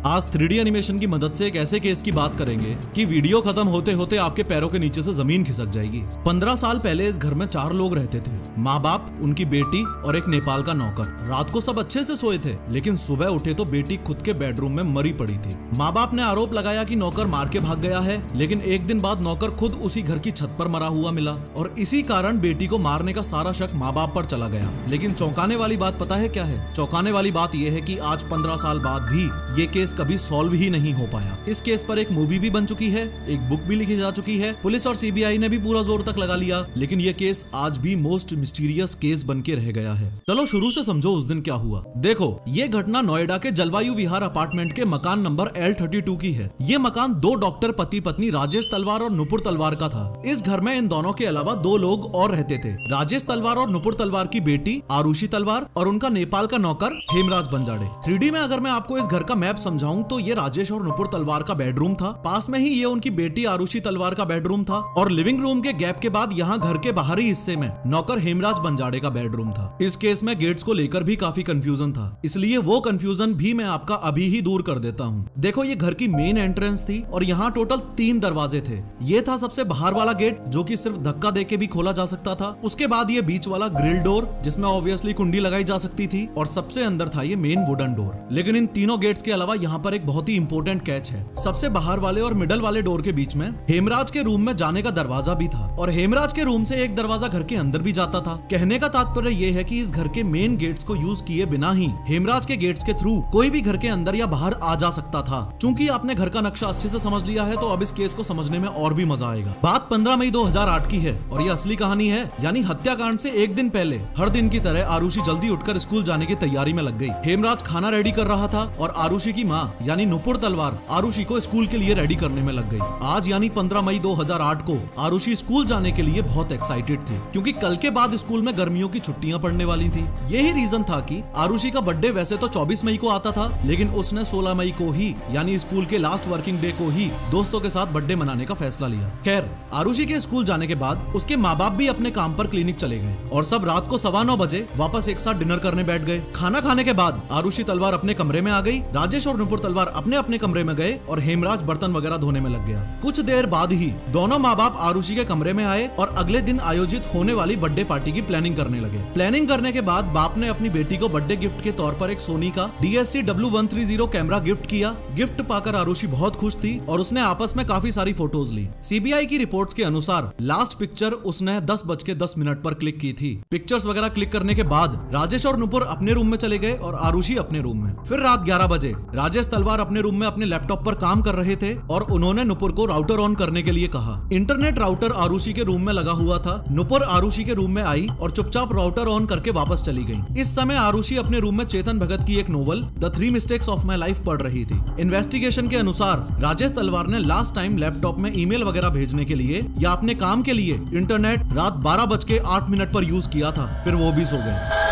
आज 3D animation की मदद से एक ऐसे केस की बात करेंगे कि वीडियो खत्म होते होते आपके पैरों के नीचे से जमीन खिसक जाएगी। 15 साल पहले इस घर में 4 लोग रहते थे, माँ बाप, उनकी बेटी और एक नेपाल का नौकर। रात को सब अच्छे से सोए थे, लेकिन सुबह उठे तो बेटी खुद के बेडरूम में मरी पड़ी थी। माँ बाप ने आरोप लगाया कि नौकर मार के भाग गया है, लेकिन एक दिन बाद नौकर खुद उसी घर की छत पर मरा हुआ मिला और इसी कारण बेटी को मारने का सारा शक माँ बाप पर चला गया। लेकिन चौंकाने वाली बात पता है क्या है? चौंकाने वाली बात यह है कि आज 15 साल बाद भी ये केस कभी सॉल्व ही नहीं हो पाया। इस केस पर एक मूवी भी बन चुकी है, एक बुक भी लिखी जा चुकी है, पुलिस और सीबीआई ने भी पूरा जोर तक लगा लिया, लेकिन ये केस आज भी मोस्ट मिस्टीरियस केस बन के रह गया है। चलो शुरू से समझो उस दिन क्या हुआ। देखो, ये घटना नोएडा के जलवायु विहार अपार्टमेंट के मकान नंबर L32 की है। ये मकान 2 डॉक्टर पति पत्नी राजेश तलवार और नुपुर तलवार का था। इस घर में इन दोनों के अलावा 2 लोग और रहते थे, राजेश तलवार और नुपुर तलवार की बेटी आरुषि तलवार और उनका नेपाल का नौकर हेमराज बंजाड़े। 3D में अगर मैं आपको इस घर का मैप समझाऊं तो ये राजेश और नुपुर तलवार का बेडरूम था, पास में ही ये उनकी बेटी आरुषि तलवार का बेडरूम था और लिविंग रूम के गैप के बाद यहाँ घर के बाहरी हिस्से में नौकर हेमराज बंजाड़े का बेडरूम था। इस केस में गेट्स को लेकर भी काफी कंफ्यूजन था, इसलिए वो कंफ्यूजन भी मैं आपका अभी ही दूर कर देता हूँ। देखो, ये घर की मेन एंट्रेंस थी और यहाँ टोटल 3 दरवाजे थे। ये था सबसे बाहर वाला गेट जो कि सिर्फ धक्का देके भी खोला जा सकता था। उसके बाद ये बीच वाला ग्रिल डोर जिसमें ऑब्वियसली कुंडी लगाई जा सकती थी और सबसे अंदर था ये मेन वुडन डोर। लेकिन इन तीनों गेट्स के अलावा यहाँ पर एक बहुत ही इंपॉर्टेंट कैच है। सबसे बाहर वाले और मिडल वाले डोर के बीच में हेमराज के रूम में जाने का दरवाजा भी था और हेमराज के रूम से एक दरवाजा घर के अंदर भी जाता था। कहने का तात्पर्य ये है कि इस घर के मेन गेट्स को यूज किए बिना ही हेमराज के गेट्स के थ्रू कोई भी घर के अंदर या बाहर आ जा सकता था। चूंकि आपने घर का नक्शा अच्छे से समझ लिया है तो अब इस केस को समझने में और भी मजा आएगा। बात 15 मई 2008 की है और ये असली कहानी है, यानी हत्याकांड से एक दिन पहले हर दिन की तरह आरुषि जल्दी उठकर स्कूल जाने की तैयारी में लग गई। हेमराज खाना रेडी कर रहा था और आरुषि की माँ यानी नुपुर तलवार आरुषि को स्कूल के लिए रेडी करने में लग गई। आज यानी 15 मई 2008 को आरुषि स्कूल जाने के लिए बहुत एक्साइटेड थी, क्योंकि कल के बाद स्कूल में गर्मियों की छुट्टियां पड़ने वाली थी। यही रीजन था कि आरुषि का बर्थडे वैसे तो 24 मई को आता था, लेकिन उसने 16 मई को ही यानी स्कूल के लास्ट वर्किंग डे को ही दोस्तों के साथ बर्थडे मनाने का फैसला लिया। खैर, आरुषि के स्कूल जाने के बाद उसके माँ बाप भी अपने काम पर क्लिनिक चले गए और सब रात को 9:15 बजे वापस एक साथ डिनर करने बैठ गए। खाना खाने के बाद आरुषि तलवार अपने कमरे में आ गई, राजेश और नुपुर तलवार अपने अपने कमरे में गए और हेमराज बर्तन वगैरह धोने में लग गया। कुछ देर बाद ही दोनों माँ बाप आरुषि के कमरे में आए और अगले दिन आयोजित होने वाली बर्थडे पार्टी की प्लानिंग करने लगे। प्लानिंग करने के बाद बाप ने अपनी बेटी को बर्थडे गिफ्ट के तौर पर एक सोनी का DSC-W130 कैमरा गिफ्ट किया। गिफ्ट पाकर आरुषि बहुत खुश थी और उसने आपस में काफी सारी फोटोज ली। सीबीआई की रिपोर्ट्स के अनुसार लास्ट पिक्चर उसने 10:10 पर क्लिक की थी। पिक्चर्स वगैरह क्लिक करने के बाद राजेश और नुपुर अपने रूम में चले गए और आरुषि अपने रूम में। फिर रात 11 बजे राजेश तलवार अपने रूम में अपने लैपटॉप पर काम कर रहे थे और उन्होंने नुपुर को राउटर ऑन करने के लिए कहा। इंटरनेट राउटर आरुषि के रूम में लगा हुआ था। नुपुर आरुषि के रूम में आई और चुपचाप राउटर ऑन करके वापस चली गई। इस समय आरुषि अपने रूम में चेतन भगत की एक novel the 3 mistakes of my life पढ़ रही थी। इन्वेस्टिगेशन के अनुसार राजेश तलवार ने लास्ट टाइम लैपटॉप में ईमेल वगैरह भेजने के लिए या अपने काम के लिए इंटरनेट रात 12:08 पर यूज किया था, फिर वो भी सो गए।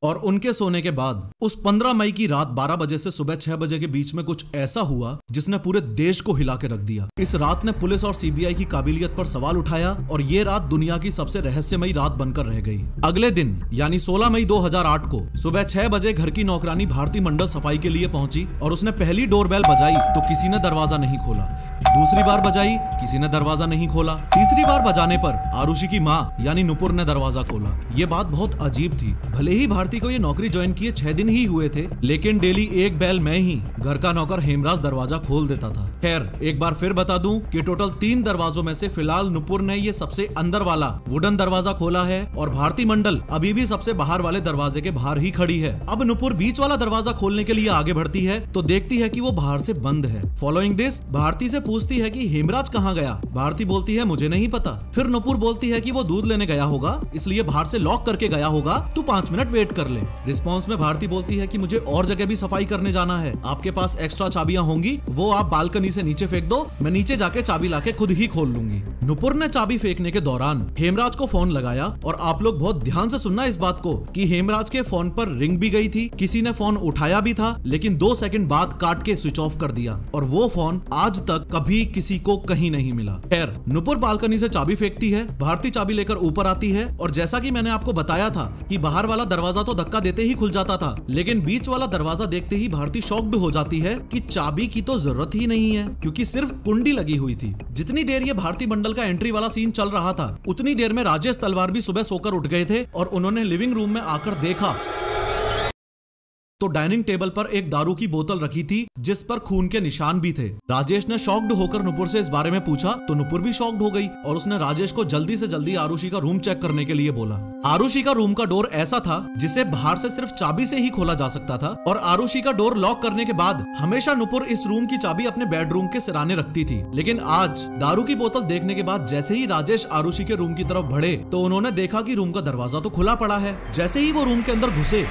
और उनके सोने के बाद उस 15 मई की रात 12 बजे से सुबह 6 बजे के बीच में कुछ ऐसा हुआ जिसने पूरे देश को हिला के रख दिया। इस रात ने पुलिस और सीबीआई की काबिलियत पर सवाल उठाया और ये रात दुनिया की सबसे रहस्यमयी रात बनकर रह गई। अगले दिन यानी 16 मई 2008 को सुबह 6 बजे घर की नौकरानी भारती मंडल सफाई के लिए पहुंची और उसने पहली डोरबेल बजाई तो किसी ने दरवाजा नहीं खोला। दूसरी बार बजाई, किसी ने दरवाजा नहीं खोला। तीसरी बार बजाने पर आरुषि की माँ यानी नुपुर ने दरवाजा खोला। ये बात बहुत अजीब थी। भले ही भारती को ये नौकरी ज्वाइन किए 6 दिन ही हुए थे, लेकिन डेली एक बेल में ही घर का नौकर हेमराज दरवाजा खोल देता था। खैर, एक बार फिर बता दूं कि टोटल 3 दरवाजों में से फिलहाल नुपुर ने ये सबसे अंदर वाला वुडन दरवाजा खोला है और भारती मंडल अभी भी सबसे बाहर वाले दरवाजे के बाहर ही खड़ी है। अब नुपुर बीच वाला दरवाजा खोलने के लिए आगे बढ़ती है तो देखती है कि वो बाहर से बंद है। फॉलोइंग दिस भारती से पूछती है कि हेमराज कहाँ गया। भारती बोलती है मुझे नहीं पता। फिर नुपुर बोलती है कि वो दूध लेने गया होगा, इसलिए बाहर से लॉक करके गया होगा, तू 5 मिनट वेट कर ले। रिस्पॉन्स में भारती बोलती है कि मुझे और जगह भी सफाई करने जाना है, आपके पास एक्स्ट्रा चाबियां होंगी, वो आप बालकनी से नीचे फेंक दो, मैं नीचे जाके चाबी लाके खुद ही खोल लूंगी। नुपुर ने चाबी फेंकने के दौरान हेमराज को फोन लगाया और आप लोग बहुत ध्यान से सुनना इस बात को कि हेमराज के फोन पर रिंग भी गई थी, किसी ने फोन उठाया भी था, लेकिन 2 सेकंड बाद काट के स्विच ऑफ कर दिया और वो फोन आज तक अभी किसी को कहीं नहीं मिला। खैर, नुपुर बालकनी से चाबी फेंकती है, भारती चाबी लेकर ऊपर आती है और जैसा कि मैंने आपको बताया था कि बाहर वाला दरवाजा तो धक्का देते ही खुल जाता था, लेकिन बीच वाला दरवाजा देखते ही भारती शॉक्ड हो जाती है कि चाबी की तो जरूरत ही नहीं है, क्योंकि सिर्फ कुंडी लगी हुई थी। जितनी देर ये भारती मंडल का एंट्री वाला सीन चल रहा था, उतनी देर में राजेश तलवार भी सुबह सोकर उठ गए थे और उन्होंने लिविंग रूम में आकर देखा तो डाइनिंग टेबल पर एक दारू की बोतल रखी थी जिस पर खून के निशान भी थे। राजेश ने शॉक्ड होकर नुपुर से इस बारे में पूछा तो नुपुर भी शॉक्ड हो गई और उसने राजेश को जल्दी से जल्दी आरुषि का रूम चेक करने के लिए बोला। आरुषि का रूम का डोर ऐसा था जिसे बाहर से सिर्फ चाबी से ही खोला जा सकता था और आरुषि का डोर लॉक करने के बाद हमेशा नुपुर इस रूम की चाबी अपने बेडरूम के सिराने रखती थी। लेकिन आज दारू की बोतल देखने के बाद जैसे ही राजेश आरुषि के रूम की तरफ बढ़े तो उन्होंने देखा कि रूम का दरवाजा तो खुला पड़ा है। जैसे ही वो रूम के अंदर घुसे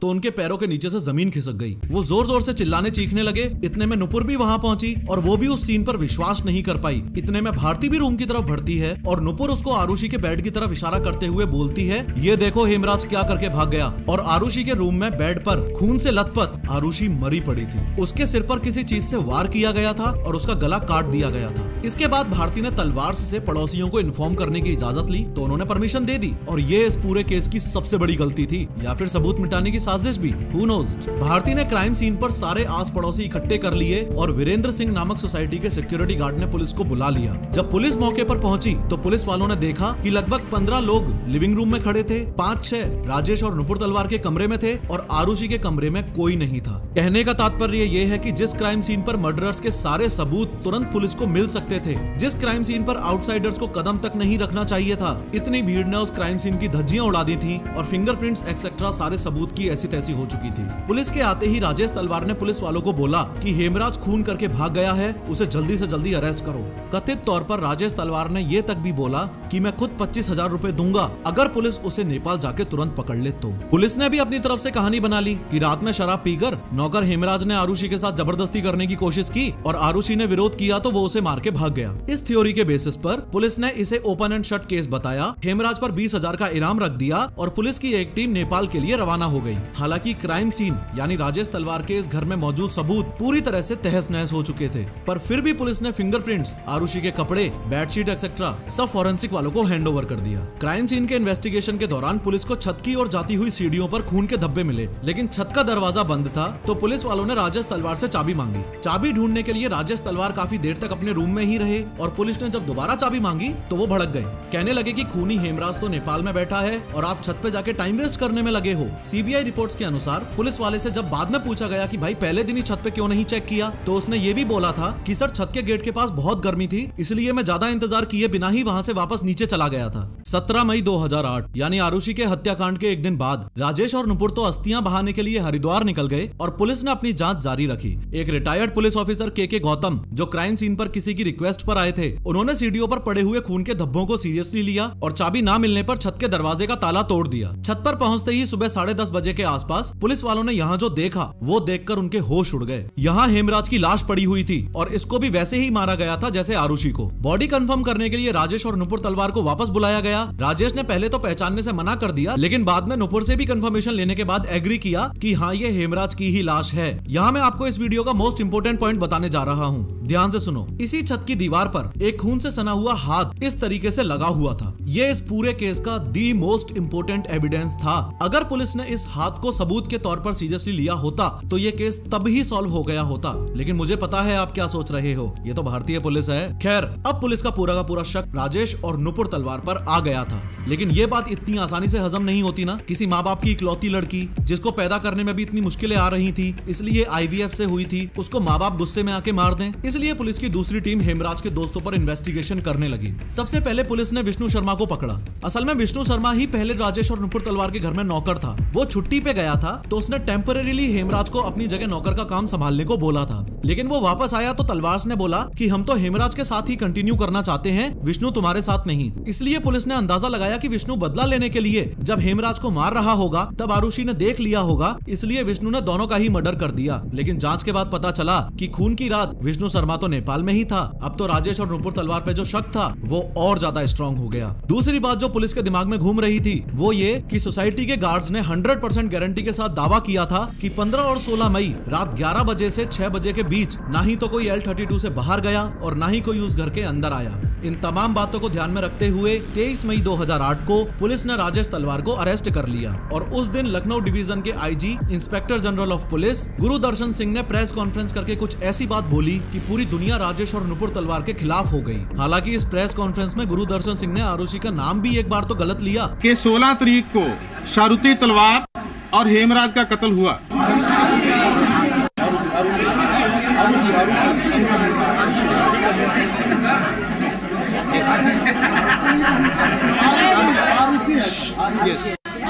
तो उनके पैरों के नीचे से जमीन खिसक गई। वो जोर जोर से चिल्लाने चीखने लगे। इतने में नुपुर भी वहां पहुंची और वो भी उस सीन पर विश्वास नहीं कर पाई। इतने में भारती भी रूम की तरफ बढ़ती है और नुपुर उसको आरुषि के बेड की तरफ इशारा करते हुए बोलती है, ये देखो हेमराज क्या करके भाग गया। और आरुषि के रूम में बेड पर खून से लथपथ आरुषि मरी पड़ी थी। उसके सिर पर किसी चीज से वार किया गया था और उसका गला काट दिया गया था। इसके बाद भारती ने तलवार से पड़ोसियों को इन्फॉर्म करने की इजाजत ली तो उन्होंने परमिशन दे दी और ये इस पूरे केस की सबसे बड़ी गलती थी, या फिर सबूत मिटाने की साजिश भी, who knows। भारती ने क्राइम सीन पर सारे आस पड़ोसी इकट्ठे कर लिए और वीरेंद्र सिंह नामक सोसाइटी के सिक्योरिटी गार्ड ने पुलिस को बुला लिया। जब पुलिस मौके पर पहुंची तो पुलिस वालों ने देखा कि लगभग 15 लोग लिविंग रूम में खड़े थे, 5-6 राजेश और नुपुर तलवार के कमरे में थे और आरुषि के कमरे में कोई नहीं था। कहने का तात्पर्य ये है कि जिस क्राइम सीन पर मर्डरर्स के सारे सबूत तुरंत पुलिस को मिल सकते थे, जिस क्राइम सीन पर आउटसाइडर्स को कदम तक नहीं रखना चाहिए था, इतनी भीड़ ने उस क्राइम सीन की धज्जियां उड़ा दी थी और फिंगरप्रिंट्स एक्सेट्रा सारे सबूत की ऐसी तैसी हो चुकी थी। पुलिस के आते ही राजेश तलवार ने पुलिस वालों को बोला कि हेमराज खून करके भाग गया है, उसे जल्दी से जल्दी अरेस्ट करो। कथित तौर पर राजेश तलवार ने ये तक भी बोला कि मैं खुद 25,000 रुपए दूंगा अगर पुलिस उसे नेपाल जाके तुरंत पकड़ ले तो। पुलिस ने भी अपनी तरफ से कहानी बना ली कि रात में शराब पीकर नौकर हेमराज ने आरुषि के साथ जबरदस्ती करने की कोशिश की और आरुषि ने विरोध किया तो वो उसे मार के भाग गया। इस थ्योरी के बेसिस पर पुलिस ने इसे ओपन एंड शट केस बताया, हेमराज पर 20,000 का इनाम रख दिया और पुलिस की एक टीम नेपाल के लिए रवाना हो गई। हालांकि क्राइम सीन यानी राजेश तलवार के इस घर में मौजूद सबूत पूरी तरह से तहस नहस हो चुके थे, पर फिर भी पुलिस ने फिंगरप्रिंट्स, आरुषि के कपड़े, बेडशीट एक्सेट्रा सब फॉरेंसिक वालों को हैंडओवर कर दिया। क्राइम सीन के इन्वेस्टिगेशन के दौरान पुलिस को छत की ओर जाती हुई सीढ़ियों पर खून के धब्बे मिले, लेकिन छत का दरवाजा बंद था तो पुलिस वालों ने राजेश तलवार से चाबी मांगी। चाबी ढूंढने के लिए राजेश तलवार काफी देर तक अपने रूम में ही रहे और पुलिस ने जब दोबारा चाबी मांगी तो वो भड़क गए। कहने लगे कि खूनी हेमराज तो नेपाल में बैठा है और आप छत पे जाके टाइम वेस्ट करने में लगे हो। सीबीआई रिपोर्ट्स के अनुसार पुलिस वाले से जब बाद में पूछा गया कि भाई पहले दिन ही छत पे क्यों नहीं चेक किया, तो उसने ये भी बोला था कि सर छत के गेट के पास बहुत गर्मी थी, इसलिए मैं ज्यादा इंतजार किए बिना ही वहां से वापस नीचे चला गया था। 17 मई 2008 यानी आरुषि के हत्याकांड के एक दिन बाद राजेश और नुपुर तो अस्थियां बहाने के लिए हरिद्वार निकल गए और पुलिस ने अपनी जांच जारी रखी। एक रिटायर्ड पुलिस ऑफिसर के गौतम जो क्राइम सीन पर किसी की रिक्वेस्ट पर आए थे, उन्होंने सीढ़ियों पर पड़े हुए खून के धब्बों को सीरियसली लिया और चाबी ना मिलने पर छत के दरवाजे का ताला तोड़ दिया। छत पर पहुंचते ही सुबह 10:30 बजे के आसपास पुलिस वालों ने यहाँ जो देखा वो देखकर उनके होश उड़ गए। यहाँ हेमराज की लाश पड़ी हुई थी और इसको भी वैसे ही मारा गया था जैसे आरुषि को। बॉडी कंफर्म करने के लिए राजेश और नुपुर तलवार को वापस बुलाया गया। राजेश ने पहले तो पहचानने से मना कर दिया, लेकिन बाद में नुपुर से भी कंफर्मेशन लेने के बाद एग्री किया कि हाँ ये हेमराज की ही लाश है। यहाँ मैं आपको इस वीडियो का मोस्ट इंपोर्टेंट पॉइंट बताने जा रहा हूँ, ध्यान से सुनो। इसी छत की दीवार पर एक खून से सना हुआ हाथ इस तरीके से लगा हुआ था। ये इस पूरे केस का दी मोस्ट इंपोर्टेंट एविडेंस था। अगर पुलिस ने इस हाथ को सबूत के तौर पर सीरियसली लिया होता तो ये केस तब ही सॉल्व हो गया होता। लेकिन मुझे पता है आप क्या सोच रहे हो, ये तो भारतीय पुलिस है। खैर, अब पुलिस का पूरा शक राजेश और नुपुर तलवार पर आ गया था। लेकिन ये बात इतनी आसानी से हजम नहीं होती ना। किसी माँ बाप की इकलौती लड़की जिसको पैदा करने में भी इतनी मुश्किलें आ रही थी, इसलिए IVF से हुई थी, उसको माँ बाप गुस्से में आके मार दें। इसलिए पुलिस की दूसरी टीम हेमराज के दोस्तों पर इन्वेस्टिगेशन करने लगी। सबसे पहले पुलिस ने विष्णु शर्मा को पकड़ा। असल में विष्णु शर्मा ही पहले राजेश और नुपुर तलवार के घर में नौकर था। वो छुट्टी पे गया था तो उसने टेम्परेरीली हेमराज को अपनी जगह नौकर का काम संभालने को बोला था। लेकिन वो वापस आया तो तलवार ने बोला कि हम तो हेमराज के साथ ही कंटिन्यू करना चाहते हैं, विष्णु तुम्हारे साथ नहीं। इसलिए पुलिस ने ने अंदाजा लगाया कि विष्णु बदला लेने के लिए जब हेमराज को मार रहा होगा तब आरुषि ने देख लिया होगा, इसलिए विष्णु ने दोनों का ही मर्डर कर दिया। लेकिन जांच के बाद पता चला कि खून की रात विष्णु शर्मा तो नेपाल में ही था। अब तो राजेश और नुपुर तलवार पे जो शक था वो और ज्यादा स्ट्रांग हो गया। दूसरी बात जो पुलिस के दिमाग में घूम रही थी वो ये कि सोसाइटी के गार्ड्स ने 100% गारंटी के साथ दावा किया था कि 15 और 16 मई रात 11 बजे से 6 बजे के बीच ना ही तो कोई L32 से बाहर गया और ना ही कोई उस घर के अंदर आया। इन तमाम बातों को ध्यान में रखते हुए 23 मई 2008 को पुलिस ने राजेश तलवार को अरेस्ट कर लिया और उस दिन लखनऊ डिवीजन के IG inspector general of police Gurudarshan Singh ने प्रेस कॉन्फ्रेंस करके कुछ ऐसी बात बोली कि पूरी दुनिया राजेश और नुपुर तलवार के खिलाफ हो गई। हालांकि इस प्रेस कॉन्फ्रेंस में गुरुदर्शन सिंह ने आरुषि का नाम भी एक बार तो गलत लिया कि 16 तारीख को शारुति तलवार और हेमराज का कत्ल हुआ।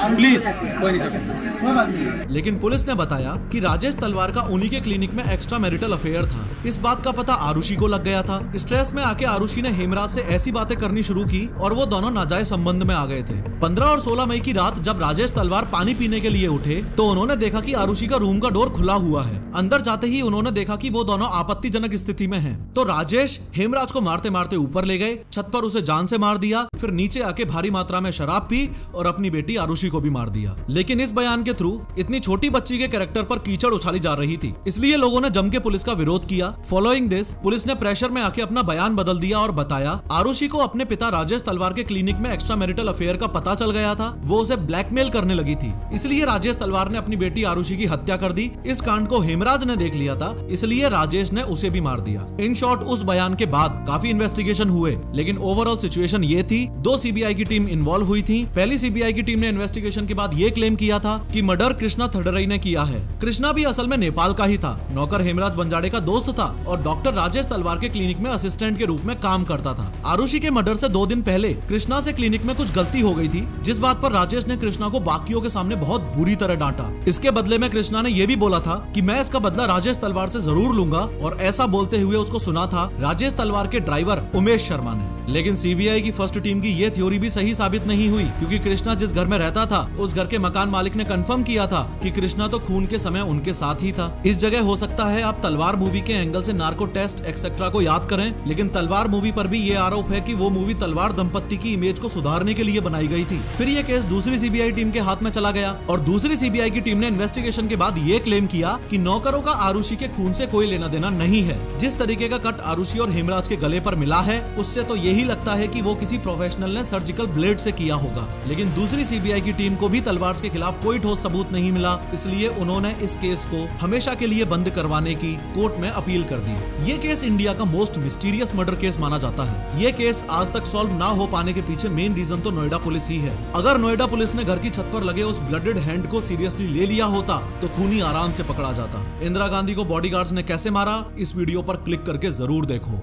प्लीज कोई नहीं सकता। लेकिन पुलिस ने बताया कि राजेश तलवार का उन्हीं के क्लिनिक में एक्स्ट्रा मैरिटल अफेयर था। इस बात का पता आरुषि को लग गया था। स्ट्रेस में आके आरुषि ने हेमराज से ऐसी बातें करनी शुरू की और वो दोनों नाजायज संबंध में आ गए थे। 15 और 16 मई की रात जब राजेश तलवार पानी पीने के लिए उठे तो उन्होंने देखा कि आरुषि का रूम का डोर खुला हुआ है। अंदर जाते ही उन्होंने देखा कि वो दोनों आपत्तिजनक स्थिति में हैं। तो राजेश हेमराज को मारते मारते ऊपर ले गए, छत पर उसे जान से मार दिया, फिर नीचे आके भारी मात्रा में शराब पी और अपनी बेटी आरुषि को भी मार दिया। लेकिन इस बयान के थ्रू इतनी छोटी बच्ची के कैरेक्टर पर कीचड़ उछाली जा रही थी, इसलिए लोगों ने जम के पुलिस का विरोध किया। फॉलोइंग दिस पुलिस ने प्रेशर में आके अपना बयान बदल दिया और बताया आरुषि को अपने पिता राजेश तलवार के क्लिनिक में एक्स्ट्रा मैरिटल अफेयर का पता चल गया था, वो उसे ब्लैकमेल करने लगी थी, इसलिए राजेश तलवार ने अपनी बेटी आरुषि की हत्या कर दी। इस कांड को हेमराज ने देख लिया था, इसलिए राजेश ने उसे भी मार दिया। इन शॉर्ट उस बयान के बाद काफी इन्वेस्टिगेशन हुए, लेकिन ओवरऑल सिचुएशन ये थी, 2 सीबीआई की टीम इन्वॉल्व हुई थी। पहली सीबीआई की टीम ने इन्वेस्टिगेशन के बाद ये क्लेम किया था कि मर्डर कृष्णा थडरई ने किया है। कृष्णा भी असल में नेपाल का ही था, नौकर हेमराज बंजाड़े का दोस्त था और डॉक्टर राजेश तलवार के क्लिनिक में असिस्टेंट के रूप में काम करता था। आरुषि के मर्डर से 2 दिन पहले कृष्णा से क्लिनिक में कुछ गलती हो गई थी, जिस बात पर राजेश ने कृष्णा को बाकियों के सामने बहुत बुरी तरह डांटा। इसके बदले में कृष्णा ने यह भी बोला था कि मैं इसका बदला राजेश तलवार से जरूर लूंगा, और ऐसा बोलते हुए उसको सुना था राजेश तलवार के ड्राइवर उमेश शर्मा ने। लेकिन सीबीआई की फर्स्ट टीम की ये थ्योरी भी सही साबित नहीं हुई, क्योंकि कृष्णा जिस घर में रहता था उस घर के मकान मालिक ने कंफर्म किया था कि कृष्णा तो खून के समय उनके साथ ही था। इस जगह हो सकता है आप तलवार मूवी के एंगल से नार्को टेस्ट एक्सेट्रा को याद करें, लेकिन तलवार मूवी पर भी ये आरोप है कि वो मूवी तलवार दंपत्ति की इमेज को सुधारने के लिए बनाई गई थी। फिर ये केस दूसरी सीबीआई टीम के हाथ में चला गया और दूसरी सीबीआई की टीम ने इन्वेस्टिगेशन के बाद ये क्लेम किया कि नौकरों का आरुषि के खून से कोई लेना देना नहीं है। जिस तरीके का कट आरुषि और हेमराज के गले पर मिला है उससे तो यही लगता है कि वो किसी प्रोफेशनल ने सर्जिकल ब्लेड से किया होगा। लेकिन दूसरी सीबीआई की टीम को भी तलवार के खिलाफ कोई ठोस सबूत नहीं मिला, इसलिए उन्होंने इस केस को हमेशा के लिए बंद करवाने की कोर्ट में अपील कर दी। ये केस इंडिया का मोस्ट मिस्टीरियस मर्डर केस माना जाता है। ये केस आज तक सॉल्व ना हो पाने के पीछे मेन रीजन तो नोएडा पुलिस ही है। अगर नोएडा पुलिस ने घर की छत पर लगे उस ब्लडेड हैंड को सीरियसली ले लिया होता तो खूनी आराम से पकड़ा जाता। इंदिरा गांधी को बॉडीगार्ड्स ने कैसे मारा, इस वीडियो पर क्लिक करके जरूर देखो।